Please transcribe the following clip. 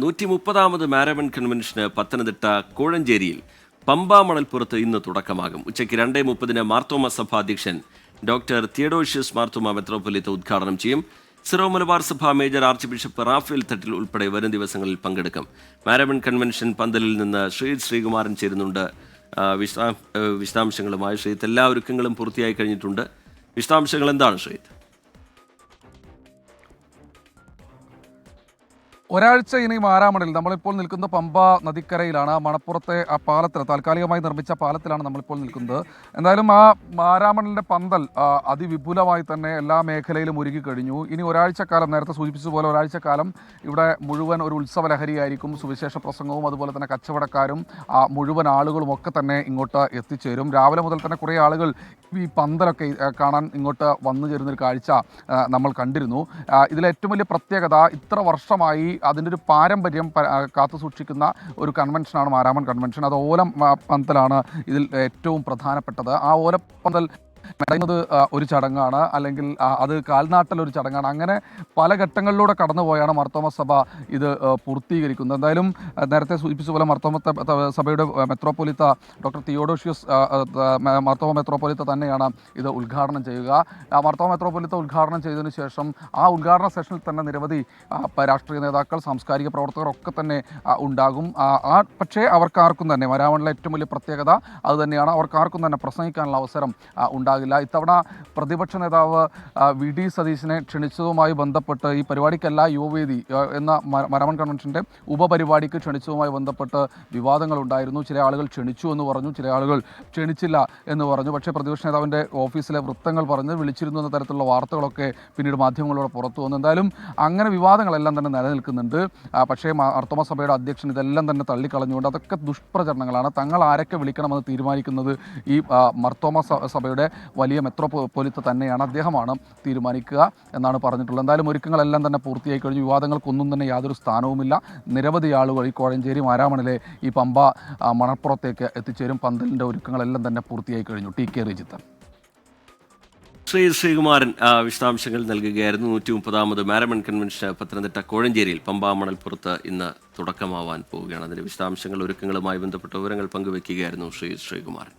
130ാമത് മാരമൺ കൺവെൻഷന് പത്തനംതിട്ട കോഴഞ്ചേരിയിൽ പമ്പ മണൽപ്പുറത്ത് ഇന്ന് തുടക്കമാകും. ഉച്ചയ്ക്ക് 2:30 മാർത്തോമ സഭാ അധ്യക്ഷൻ ഡോക്ടർ തിയഡോഷ്യസ് മാർത്തോമ മെത്രോപൊലീത്ത ഉദ്ഘാടനം ചെയ്യും. സിറോ മലബാർ സഭ major arch bishop Raphael Thattil ഉൾപ്പെടെ വരും ദിവസങ്ങളിൽ പങ്കെടുക്കും. മാരമൺ കൺവെൻഷൻ പന്തലിൽ നിന്ന് ശ്രീകുമാരൻ ചേരുന്നുണ്ട്. വിശദാംശങ്ങളുമായി ശ്രീത്ത്, എല്ലാ ഒരുക്കങ്ങളും പൂർത്തിയായി കഴിഞ്ഞിട്ടുണ്ട്. വിശദാംശങ്ങൾ എന്താണ് ശ്രീത്ത്? ഒരാഴ്ച ഇനി മാരാമണിൽ നമ്മളിപ്പോൾ നിൽക്കുന്ന പമ്പ നദിക്കരയിലാണ്. മണപ്പുറത്തെ ആ പാലത്തിൽ, താൽക്കാലികമായി നിർമ്മിച്ച പാലത്തിലാണ് നമ്മളിപ്പോൾ നിൽക്കുന്നത്. എന്തായാലും ആ മാരാമണിലിൻ്റെ പന്തൽ അതിവിപുലമായി തന്നെ എല്ലാ മേഖലയിലും ഒരുക്കി കഴിഞ്ഞു. ഇനി ഒരാഴ്ചക്കാലം, നേരത്തെ സൂചിപ്പിച്ചതുപോലെ ഒരാഴ്ചക്കാലം ഇവിടെ മുഴുവൻ ഒരു ഉത്സവ ലഹരിയായിരിക്കും. സുവിശേഷ പ്രസംഗവും അതുപോലെ തന്നെ കച്ചവടക്കാരും മുഴുവൻ ആളുകളും ഒക്കെ തന്നെ ഇങ്ങോട്ട് എത്തിച്ചേരും. രാവിലെ മുതൽ തന്നെ കുറേ ആളുകൾ ഈ പന്തലൊക്കെ കാണാൻ ഇങ്ങോട്ട് വന്നു ചേരുന്നൊരു കാഴ്ച നമ്മൾ കണ്ടിരുന്നു. ഇതിലെ ഏറ്റവും വലിയ പ്രത്യേകത, ഇത്ര വർഷമായി അതിൻ്റെ ഒരു പാരമ്പര്യം കാത്തു സൂക്ഷിക്കുന്ന ഒരു കൺവെൻഷനാണ് മാരാമൺ കൺവെൻഷൻ. അത് ഓലം പന്തലാണ് ഇതിൽ ഏറ്റവും പ്രധാനപ്പെട്ടത്. ആ ഓലപ്പന്തൽ നടന്നത് ഒരു ചടങ്ങാണ്, അല്ലെങ്കിൽ അത് കാൽനാട്ടലൊരു ചടങ്ങാണ്. അങ്ങനെ പല ഘട്ടങ്ങളിലൂടെ കടന്നുപോയാണ് മാർത്തോമ സഭ ഇത് പൂർത്തീകരിക്കുന്നത്. എന്തായാലും നേരത്തെ സൂചിപ്പിച്ച പോലെ മാർത്തോമ സഭയുടെ മെത്രോപൊലീത്ത ഡോക്ടർ തിയോഡോഷ്യസ് മാർത്തോമ മെത്രോപൊലീത്ത തന്നെയാണ് ഇത് ഉദ്ഘാടനം ചെയ്യുക. മാർത്തോമ മെത്രോപൊലീത്ത ഉദ്ഘാടനം ചെയ്തതിനു ശേഷം ആ ഉദ്ഘാടന സെഷനിൽ തന്നെ നിരവധി രാഷ്ട്രീയ നേതാക്കൾ, സാംസ്കാരിക പ്രവർത്തകർ ഒക്കെ തന്നെ ഉണ്ടാകും. പക്ഷേ അവർക്കാർക്കും തന്നെ, മാരാമണിലെ ഏറ്റവും വലിയ പ്രത്യേകത അതുതന്നെയാണ്, അവർക്കാർക്കും തന്നെ പ്രസംഗിക്കാനുള്ള അവസരം ഉണ്ടാകും. ഇത്തവണ പ്രതിപക്ഷ നേതാവ് വി.ഡി. സതീശനെ ക്ഷണിച്ചതുമായി ബന്ധപ്പെട്ട് ഈ പരിപാടിക്കല്ല യുവവേദി എന്ന മാരാമൺ കൺവെൻഷൻ്റെ ഉപപരിപാടിക്ക് ക്ഷണിച്ചതുമായി ബന്ധപ്പെട്ട് വിവാദങ്ങൾ ഉണ്ടായിരുന്നു. ചില ആളുകൾ ക്ഷണിച്ചു എന്ന് പറഞ്ഞു, ചില ആളുകൾ ക്ഷണിച്ചില്ല എന്ന് പറഞ്ഞു. പക്ഷേ പ്രതിപക്ഷ നേതാവിൻ്റെ ഓഫീസിലെ വൃത്തങ്ങൾ പറഞ്ഞ് വിളിച്ചിരുന്നു എന്ന തരത്തിലുള്ള വാർത്തകളൊക്കെ പിന്നീട് മാധ്യമങ്ങളിലൂടെ പുറത്തു വന്നു. എന്തായാലും അങ്ങനെ വിവാദങ്ങളെല്ലാം തന്നെ നിലനിൽക്കുന്നുണ്ട്. പക്ഷേ മാർത്തോമ സഭയുടെ അധ്യക്ഷൻ ഇതെല്ലാം തന്നെ തള്ളിക്കളഞ്ഞുകൊണ്ട് അതൊക്കെ ദുഷ്പ്രചരണങ്ങളാണ്, തങ്ങൾ ആരൊക്കെ വിളിക്കണമെന്ന് തീരുമാനിക്കുന്നത് ഈ മാർത്തോമ സഭയുടെ വലിയ മെത്രോപൊലീത്ത തന്നെയാണ്, അദ്ദേഹമാണ് തീരുമാനിക്കുക എന്നാണ് പറഞ്ഞിട്ടുള്ളത്. എന്തായാലും ഒരുക്കങ്ങളെല്ലാം തന്നെ പൂർത്തിയായി കഴിഞ്ഞു. വിവാദങ്ങൾക്കൊന്നും തന്നെ യാതൊരു സ്ഥാനവുമില്ല. നിരവധി ആളുകൾ ഈ കോഴഞ്ചേരി മാരാമണിലെ ഈ പമ്പ മണപ്പുറത്തേക്ക് എത്തിച്ചേരും. പന്തലിൻ്റെ ഒരുക്കങ്ങളെല്ലാം തന്നെ പൂർത്തിയായി കഴിഞ്ഞു. ടി.കെ. റിജിത്ത്. ശ്രീകുമാരൻ വിശദാംശങ്ങൾ നൽകുകയായിരുന്നു. 130ാമത് മാരമൺ കൺവെൻഷൻ പത്തനംതിട്ട കോഴഞ്ചേരിയിൽ പമ്പ മണൽപ്പുറത്ത് ഇന്ന് തുടക്കമാവാൻ പോവുകയാണ്. അതിൻ്റെ വിശദാംശങ്ങൾ, ഒരുക്കങ്ങളുമായി ബന്ധപ്പെട്ട വിവരങ്ങൾ പങ്കുവയ്ക്കുകയായിരുന്നു ശ്രീകുമാരൻ.